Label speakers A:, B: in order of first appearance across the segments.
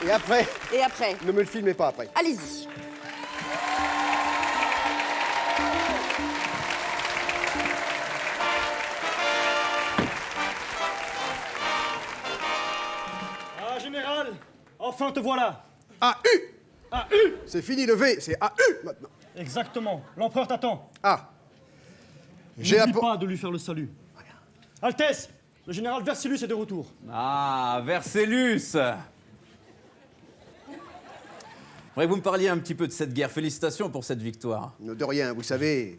A: Et après,
B: Et après?
A: ne me le filmez pas après.
B: Allez-y.
C: Ah, général, enfin te voilà.
A: AU.
C: AU.
A: C'est fini le V, c'est AU maintenant.
C: Exactement, l'empereur t'attend.
A: Ah. J'ai
C: N'oublie
A: appo-
C: pas de lui faire le salut. Altesse, le général Versillus est de retour.
D: Ah, Vercellus. Faudrait que vous me parliez un petit peu de cette guerre. Félicitations pour cette victoire.
A: De rien, vous savez,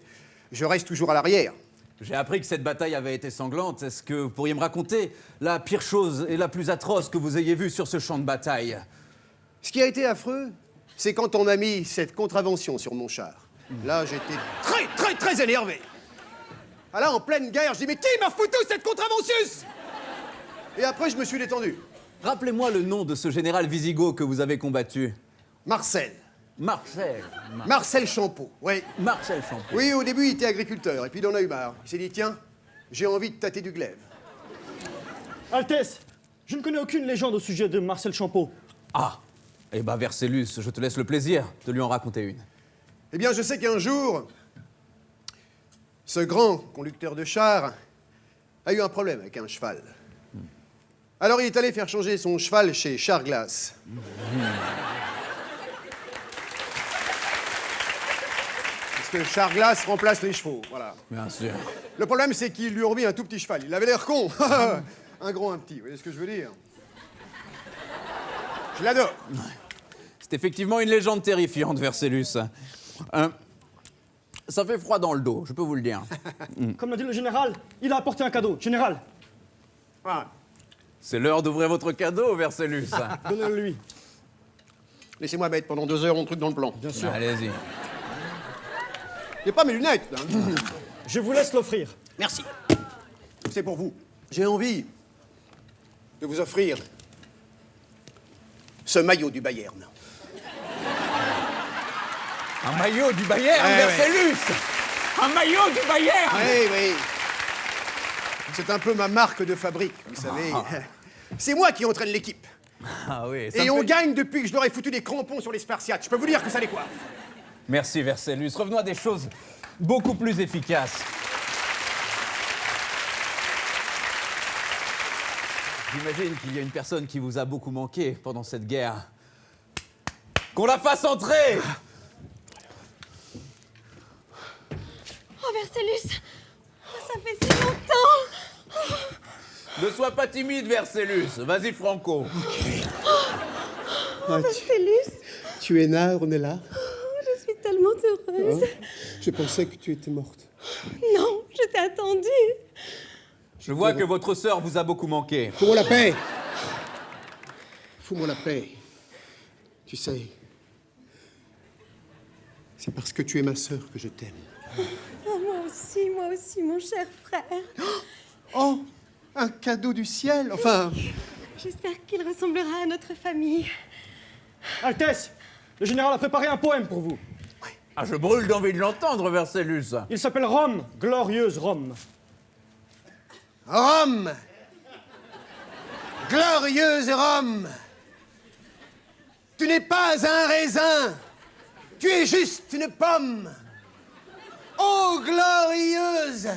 A: je reste toujours à l'arrière.
D: J'ai appris que cette bataille avait été sanglante. Est-ce que vous pourriez me raconter la pire chose et la plus atroce que vous ayez vue sur ce champ de bataille?
A: Ce qui a été affreux, c'est quand on a mis cette contravention sur mon char. Là, j'étais très énervé. Ah là, en pleine guerre, je dis, mais qui m'a foutu cette contravention? Et après, je me suis détendu.
D: Rappelez-moi le nom de ce général wisigoth que vous avez combattu.
A: Marcel.
D: Marcel
A: Champeau, oui.
D: Marcel Champeau.
A: Oui, au début, il était agriculteur, et puis il en a eu marre. Il s'est dit, tiens, j'ai envie de tâter du glaive.
C: Altesse, je ne connais aucune légende au sujet de Marcel Champeau.
D: Ah, eh ben Vercellus, je te laisse le plaisir de lui en raconter une.
A: Eh bien, je sais qu'un jour, ce grand conducteur de char a eu un problème avec un cheval. Alors, il est allé faire changer son cheval chez Charglass. Parce que Charglass remplace les chevaux, voilà.
D: Bien sûr.
A: Le problème, c'est qu'il lui a remis un tout petit cheval. Il avait l'air con. Un gros, un petit. Vous voyez ce que je veux dire? Je l'adore.
D: C'est effectivement une légende terrifiante, Vercellus. Ça fait froid dans le dos, je peux vous le dire.
C: Comme l'a dit le général, il a apporté un cadeau. Général,
A: Voilà.
D: C'est l'heure d'ouvrir votre cadeau, Vercellus.
C: donnez-le lui.
A: Laissez-moi mettre pendant 2 heures mon truc dans le plan.
C: Bien sûr.
D: Allez-y.
A: J'ai pas mes lunettes, là.
C: Je vous laisse l'offrir.
A: Merci. C'est pour vous. J'ai envie de vous offrir ce maillot du Bayern.
D: Un maillot du Bayern,
A: Ouais,
D: Vercellus. Un maillot du Bayern.
A: Oui, oui. C'est un peu ma marque de fabrique, vous savez. C'est moi qui entraîne l'équipe.
D: Ah oui.
A: Et on gagne depuis que je leur ai foutu des crampons sur les Spartiates. Je peux vous dire que ça les coiffe.
D: Merci, Vercellus. Revenons à des choses beaucoup plus efficaces. J'imagine qu'il y a une personne qui vous a beaucoup manqué pendant cette guerre. Qu'on la fasse entrer!
E: Oh, Vercellus! Oh, ça fait si longtemps!
D: Ne sois pas timide, Vercellus. Vas-y, Franco.
E: Vercellus!
A: Tu es là, Ornella?
E: Je suis tellement heureuse.
A: Je pensais que tu étais morte.
E: Non, je t'ai attendue.
D: Je vois que votre sœur vous a beaucoup manqué.
A: Fous-moi la paix. Fous-moi la paix. Tu sais, c'est parce que tu es ma sœur que je t'aime.
E: Oh, moi aussi, mon cher frère.
A: Oh, un cadeau du ciel, enfin.
E: J'espère qu'il ressemblera à notre famille.
C: Altesse, le général a préparé un poème pour vous.
D: Ah, je brûle d'envie de l'entendre, Vercellus.
C: Il s'appelle Rome, glorieuse Rome.
A: Rome, glorieuse Rome, tu n'es pas un raisin, tu es juste une pomme. Oh, glorieuse,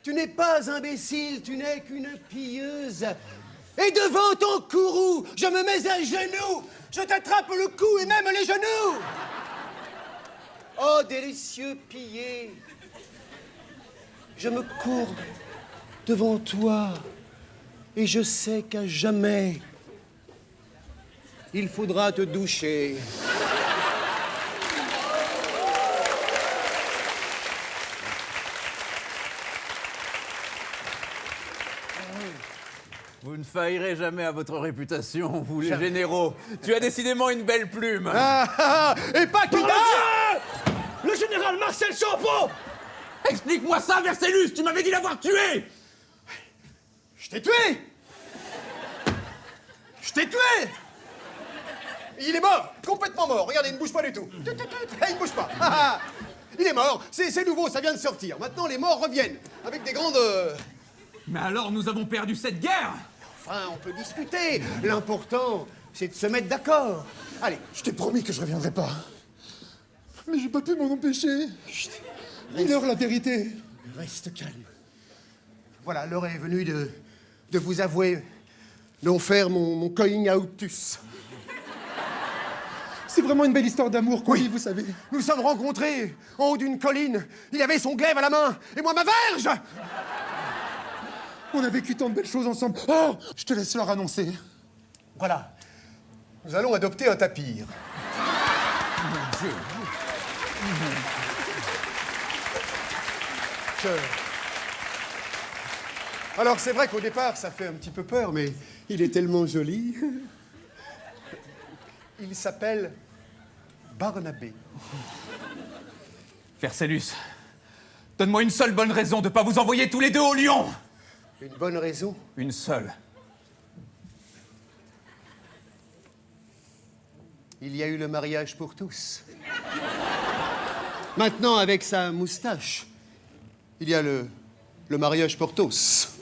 A: tu n'es pas imbécile, tu n'es qu'une pieuse. Et devant ton courroux, je me mets à genoux, je t'attrape le cou et même les genoux. Oh, délicieux pillé, je me courbe devant toi, et je sais qu'à jamais, il faudra te doucher.
D: Vous ne faillerez jamais à votre réputation, vous les généraux. Tu as décidément une belle plume.
A: Et pas que
C: Le général Marcel Champeau!
D: Explique-moi ça, Vercellus. Tu m'avais dit l'avoir tué.
A: Je t'ai tué! Je t'ai tué! Il est mort, complètement mort. Regardez, il ne bouge pas du tout. Il ne bouge pas. Il est mort, c'est nouveau, ça vient de sortir. Maintenant, les morts reviennent, avec des grandes...
D: Mais alors, nous avons perdu cette guerre.
A: Enfin, on peut discuter. L'important, c'est de se mettre d'accord. Allez,
B: Je t'ai promis que je reviendrai pas. Mais j'ai pas pu m'en empêcher. Chut. Dis-leur la vérité.
A: reste calme. Voilà, l'heure est venue de vous avouer d'en faire mon coming outus.
B: C'est vraiment une belle histoire d'amour qu'on vit, vous savez.
A: Nous sommes rencontrés en haut d'une colline. Il avait son glaive à la main et moi ma verge.
B: On a vécu tant de belles choses ensemble. Oh, je te laisse leur annoncer.
A: Voilà. Nous allons adopter un tapir. Alors c'est vrai qu'au départ ça fait un petit peu peur, mais il est tellement joli. Il s'appelle Barnabé.
D: Phercellus, donne-moi une seule bonne raison de ne pas vous envoyer tous les deux au lion.
A: Une bonne raison.
D: Une seule.
A: Il y a eu le mariage pour tous. Maintenant, avec sa moustache, il y a le mariage pour tous.